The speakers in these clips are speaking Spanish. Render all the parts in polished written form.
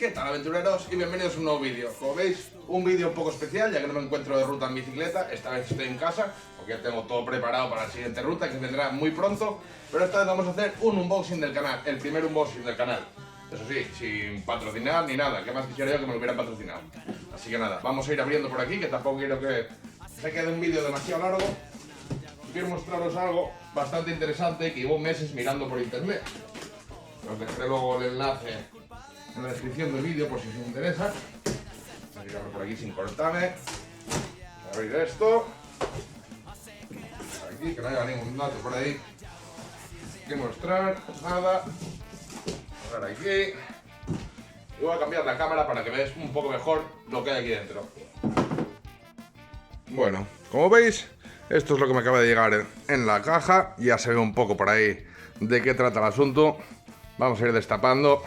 ¿Qué tal, aventureros? Y bienvenidos a un nuevo vídeo. Como veis, un vídeo un poco especial, ya que no me encuentro de ruta en bicicleta. Esta vez estoy en casa, porque ya tengo todo preparado para la siguiente ruta, que vendrá muy pronto. Pero esta vez vamos a hacer un unboxing del canal, el primer unboxing del canal. Eso sí, sin patrocinar ni nada, que más quisiera yo que me lo hubieran patrocinado. Así que nada, vamos a ir abriendo por aquí, que tampoco quiero que se quede un vídeo demasiado largo. Quiero mostraros algo bastante interesante que llevo meses mirando por internet. Os dejaré luego el enlace en la descripción del vídeo por si os interesa. Voy a tirarlo por aquí sin cortarme. Voy a abrir esto. Aquí, que no haya ningún dato por ahí que mostrar. Nada. Ahora aquí. Y voy a cambiar la cámara para que veáis un poco mejor lo que hay aquí dentro. Bueno, como veis, esto es lo que me acaba de llegar en la caja. Ya se ve un poco por ahí de qué trata el asunto. Vamos a ir destapando.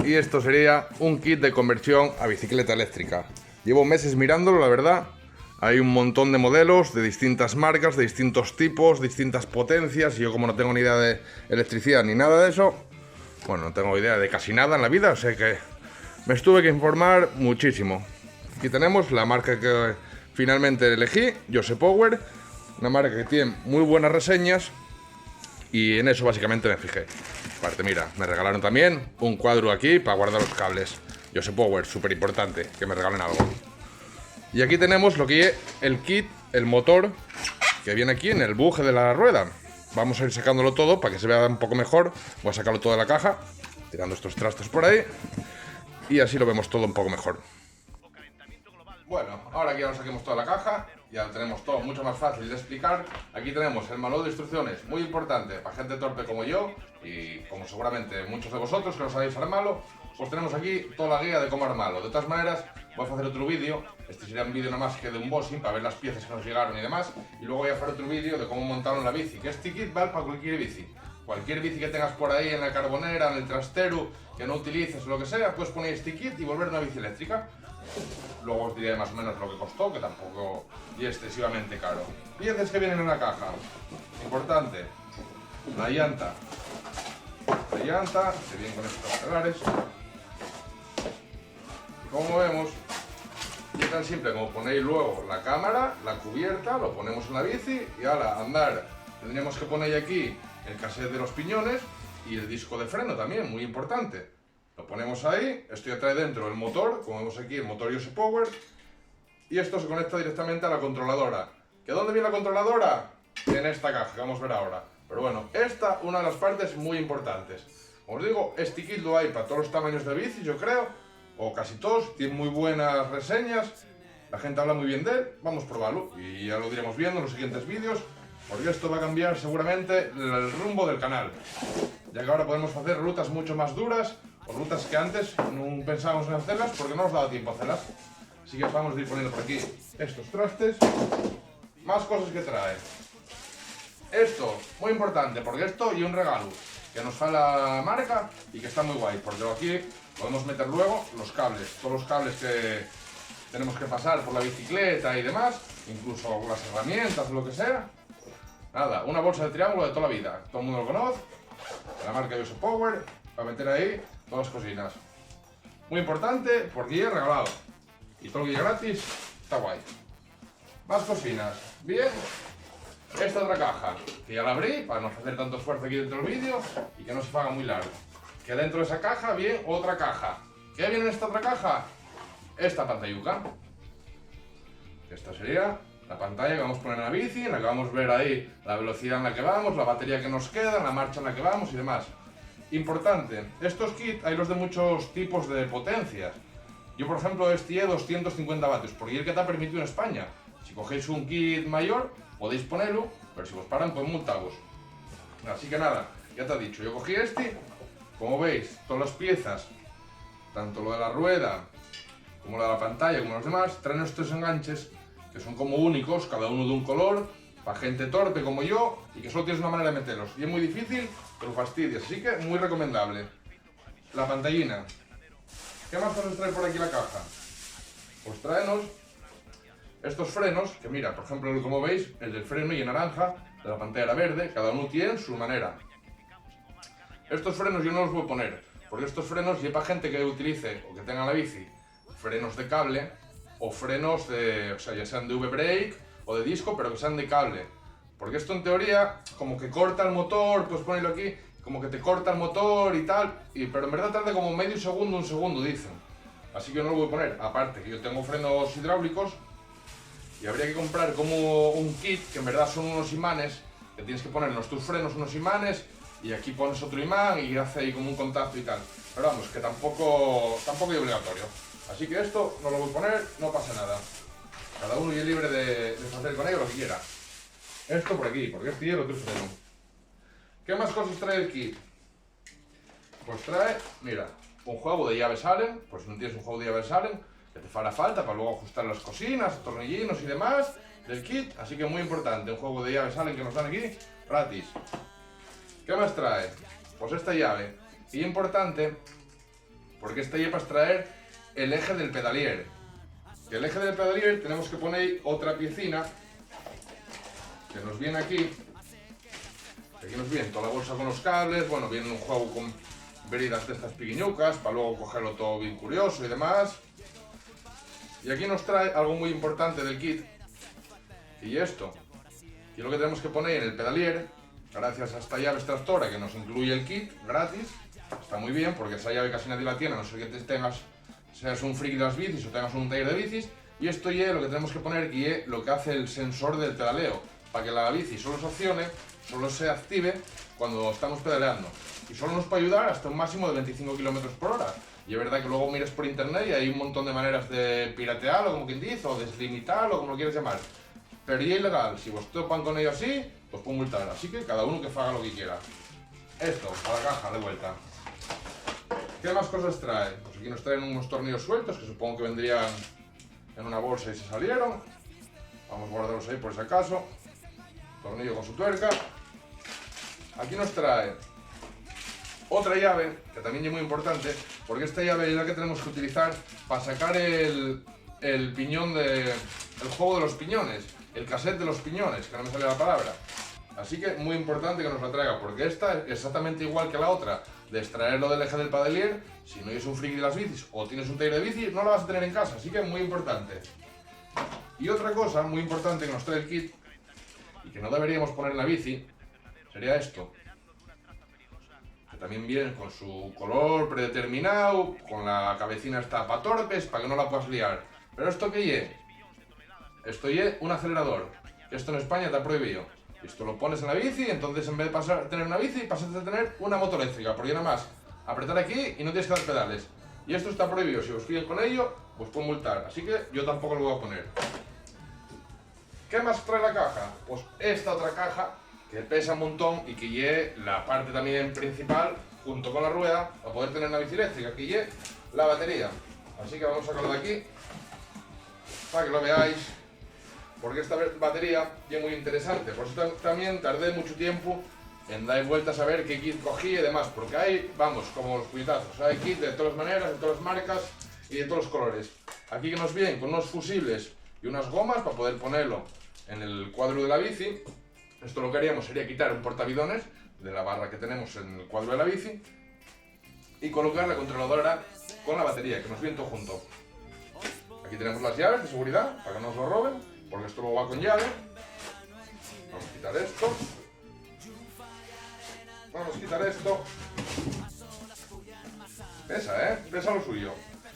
Y esto sería un kit de conversión a bicicleta eléctrica. Llevo meses mirándolo, la verdad. Hay un montón de modelos de distintas marcas, de distintos tipos, distintas potencias. Y yo, como no tengo ni idea de electricidad ni nada de eso, bueno, no tengo idea de casi nada en la vida, o sea que me tuve que informar muchísimo. Aquí tenemos la marca que finalmente elegí, Jose Power, una marca que tiene muy buenas reseñas y en eso básicamente me fijé. Aparte, mira, me regalaron también un cuadro aquí para guardar los cables. Jose Power, súper importante que me regalen algo. Y aquí tenemos lo que es el kit, el motor que viene aquí en el buje de la rueda. Vamos a ir sacándolo todo para que se vea un poco mejor. Voy a sacarlo todo de la caja, tirando estos trastos por ahí, y así lo vemos todo un poco mejor. Bueno, ahora que ya lo saquemos toda la caja, ya lo tenemos todo mucho más fácil de explicar. Aquí tenemos el manual de instrucciones, muy importante para gente torpe como yo, y como seguramente muchos de vosotros que no sabéis armarlo. Pues tenemos aquí toda la guía de cómo armarlo. De todas maneras, voy a hacer otro vídeo. Este sería un vídeo nada más que de unboxing para ver las piezas que nos llegaron y demás. Y luego voy a hacer otro vídeo de cómo montaron la bici, que este kit vale para cualquier bici. Cualquier bici que tengas por ahí en la carbonera, en el trastero, que no utilices o lo que sea, puedes poner este kit y volver una bici eléctrica. Luego os diré más o menos lo que costó, que tampoco es excesivamente caro. Piezas que vienen en la caja. Importante. La llanta. La llanta, que viene con estos pelares. Y como vemos, y es tan simple como ponéis luego la cámara, la cubierta, lo ponemos en la bici y ahora andar. Tendríamos que poner aquí el cassette de los piñones y el disco de freno también, muy importante. Lo ponemos ahí, esto ya trae dentro el motor, como vemos aquí el motor Jose Power, y esto se conecta directamente a la controladora. ¿Que dónde viene la controladora? En esta caja que vamos a ver ahora. Pero bueno, esta una de las partes muy importantes. Como os digo, este kit lo hay para todos los tamaños de bici, yo creo, o casi todos, tiene muy buenas reseñas, la gente habla muy bien de él, vamos a probarlo y ya lo iremos viendo en los siguientes vídeos, porque esto va a cambiar seguramente el rumbo del canal, ya que ahora podemos hacer rutas mucho más duras, o rutas que antes no pensábamos en hacerlas porque no nos daba tiempo a hacerlas. Así que vamos a ir poniendo por aquí estos trastes, más cosas que trae. Esto, muy importante, porque esto y un regalo que nos sale la marca y que está muy guay, porque aquí podemos meter luego los cables, todos los cables que tenemos que pasar por la bicicleta y demás, incluso las herramientas o lo que sea. Nada, una bolsa de triángulo de toda la vida, todo el mundo lo conoce, la marca Jose Power, para meter ahí todas las cocinas. Muy importante porque ya es regalado y todo lo que es gratis está guay. Más cocinas, bien. Esta otra caja, que ya la abrí para no hacer tanto esfuerzo aquí dentro del vídeo y que no se haga muy largo. Que dentro de esa caja viene otra caja. ¿Qué viene en esta otra caja? Esta pantalluca. Esta sería la pantalla que vamos a poner en la bici, en la que vamos a ver ahí la velocidad en la que vamos, la batería que nos queda, la marcha en la que vamos y demás. Importante, estos kits hay los de muchos tipos de potencias. Yo, por ejemplo, este 250 vatios, porque es el que está permitido en España. Si cogéis un kit mayor, podéis ponerlo, pero si os paran, pues multados. Así que nada, ya te he dicho, yo cogí este. Como veis, todas las piezas, tanto lo de la rueda, como lo de la pantalla, como los demás, traen estos enganches que son como únicos, cada uno de un color, para gente torpe como yo, y que solo tienes una manera de meterlos. Y es muy difícil, pero fastidias, así que muy recomendable. La pantallina. ¿Qué más nos trae por aquí la caja? Pues tráenos estos frenos, que mira, por ejemplo, como veis, el del freno y en naranja, de la pantalla era verde, cada uno tiene su manera. Estos frenos yo no los voy a poner, Porque estos frenos, y para gente que utilice o que tenga la bici frenos de cable o frenos de, o sea, ya sean de V-brake o de disco, pero que sean de cable. Porque esto en teoría como que corta el motor, puedes ponerlo aquí, como que te corta el motor y tal, pero en verdad tarda como medio segundo, un segundo dicen. Así que yo no lo voy a poner. Aparte que yo tengo frenos hidráulicos y habría que comprar como un kit, que en verdad son unos imanes, que tienes que poner en los tus frenos unos imanes y aquí pones otro imán y hace ahí como un contacto y tal. Pero vamos, que tampoco es obligatorio. Así que esto no lo voy a poner, no pasa nada. Cada uno es libre de hacer con ello lo que quiera. Esto por aquí, porque este y el otro freno. ¿Qué más cosas trae el kit? Pues trae, mira, un juego de llaves Allen, pues si no tienes un juego de llaves Allen, que te fará falta para luego ajustar las cocinas, tornillinos y demás del kit. Así que muy importante, un juego de llaves Allen que nos dan aquí, gratis. ¿Qué más trae? Pues esta llave. Y importante, porque esta llave es traer el eje del pedalier. Que el eje del pedalier tenemos que poner otra piecina que nos viene aquí. Aquí nos viene toda la bolsa con los cables, bueno, viene un juego con veridas de estas piquiñucas para luego cogerlo todo bien curioso y demás. Y aquí nos trae algo muy importante del kit. Y esto, y lo que tenemos que poner en el pedalier, gracias a esta llave extractora que nos incluye el kit gratis. Está muy bien porque esa llave casi nadie la tiene, a no ser que seas un friki de las bicis o tengas un taller de bicis. Y esto ya lo que tenemos que poner y es lo que hace el sensor del pedaleo, para que la bici solo se accione, solo se active cuando estamos pedaleando. Y solo nos puede ayudar hasta un máximo de 25 km/h. Y es verdad que luego mires por internet y hay un montón de maneras de piratearlo, como quien dice, o deslimitarlo, como lo quieras llamar. Pero ya es ilegal, si vos topan con ello así, pues pueden multar. Así que cada uno que haga lo que quiera. Esto, para la caja, de vuelta. ¿Qué más cosas trae? Pues aquí nos traen unos tornillos sueltos, que supongo que vendrían en una bolsa y se salieron. Vamos a guardarlos ahí por si acaso. Tornillo con su tuerca. Aquí nos trae otra llave, que también es muy importante, porque esta llave es la que tenemos que utilizar para sacar el piñón el juego de los piñones, el cassette de los piñones, que no me sale la palabra. Así que muy importante que nos la traiga, porque esta es exactamente igual que la otra, de extraerlo del eje del pedalier. Si no eres un friki de las bicis o tienes un taller de bici, no la vas a tener en casa, así que muy importante. Y otra cosa muy importante que nos trae el kit, y que no deberíamos poner en la bici, sería esto. Que también viene con su color predeterminado, con la cabecina esta para torpes, para que no la puedas liar. Pero ¿esto qué es? Esto es un acelerador, que esto en España está prohibido. Esto lo pones en la bici, entonces en vez de tener una bici, pasas a tener una moto eléctrica, porque nada más apretar aquí y no tienes que dar pedales. Y esto está prohibido, si os pillan con ello, pues pueden multar, así que yo tampoco lo voy a poner. ¿Qué más trae la caja? Pues esta otra caja, que pesa un montón y que lleve la parte también principal, junto con la rueda, para poder tener una bici eléctrica, que lleve la batería. Así que vamos a sacarlo de aquí, para que lo veáis. Porque esta batería es muy interesante, por eso también tardé mucho tiempo en dar vueltas a ver qué kit cogí y demás, porque hay, vamos, como los puñetazos, hay kit de todas las maneras, de todas las marcas y de todos los colores. Aquí que nos vienen con unos fusibles y unas gomas para poder ponerlo en el cuadro de la bici. Esto lo que haríamos sería quitar un portabidones de la barra que tenemos en el cuadro de la bici y colocar la controladora con la batería, que nos viene todo junto. Aquí tenemos las llaves de seguridad, para que no nos lo roben, porque esto luego va con llave. Vamos a quitar esto. Vamos a quitar esto. Pesa, pesa lo suyo.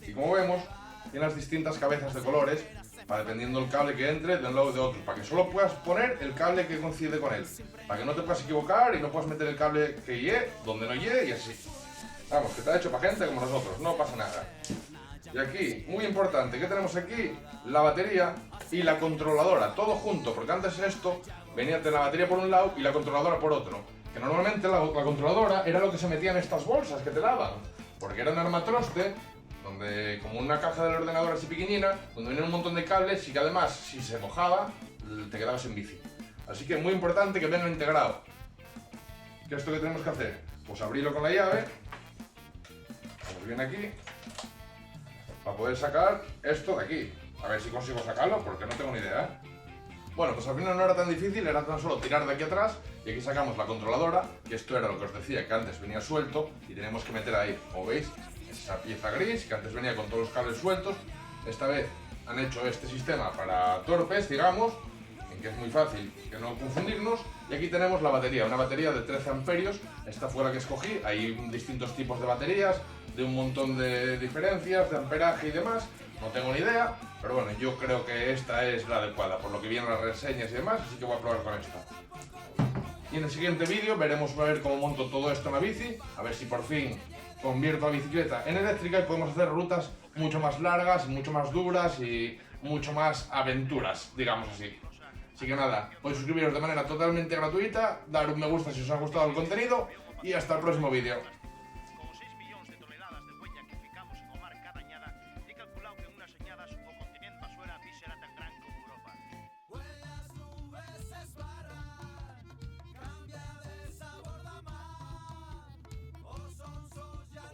Y como vemos, tiene las distintas cabezas de colores, para dependiendo del cable que entre de un lado y de otro, para que solo puedas poner el cable que coincide con él, para que no te puedas equivocar y no puedas meter el cable que lleve donde no lleve y así. Vamos, que está hecho para gente como nosotros, no pasa nada. Y aquí, muy importante, ¿qué tenemos aquí? La batería y la controladora, todo junto, porque antes esto venía de la batería por un lado y la controladora por otro. Que normalmente la controladora era lo que se metía en estas bolsas que te daban, porque era un armatroste, donde como una caja del ordenador así pequeñina, donde venía un montón de cables y que además, si se mojaba, te quedabas en bici. Así que es muy importante que venga integrado. ¿Qué es esto que tenemos que hacer? Pues abrirlo con la llave, vamos bien aquí, para poder sacar esto de aquí. A ver si consigo sacarlo, porque no tengo ni idea. Bueno, pues al final no era tan difícil, era tan solo tirar de aquí atrás y aquí sacamos la controladora, que esto era lo que os decía, que antes venía suelto y tenemos que meter ahí, como veis, esa pieza gris que antes venía con todos los cables sueltos. Esta vez han hecho este sistema para torpes, digamos, en que es muy fácil que no confundirnos. Y aquí tenemos la batería, una batería de 13 amperios, esta fue la que escogí. Hay distintos tipos de baterías, de un montón de diferencias, de amperaje y demás. No tengo ni idea, pero bueno, yo creo que esta es la adecuada, por lo que vienen las reseñas y demás, así que voy a probar con esta. Y en el siguiente vídeo veremos a ver cómo monto todo esto en la bici, a ver si por fin convierto la bicicleta en eléctrica y podemos hacer rutas mucho más largas, mucho más duras y mucho más aventuras, digamos así. Así que nada, podéis suscribiros de manera totalmente gratuita, dar un me gusta si os ha gustado el contenido y hasta el próximo vídeo.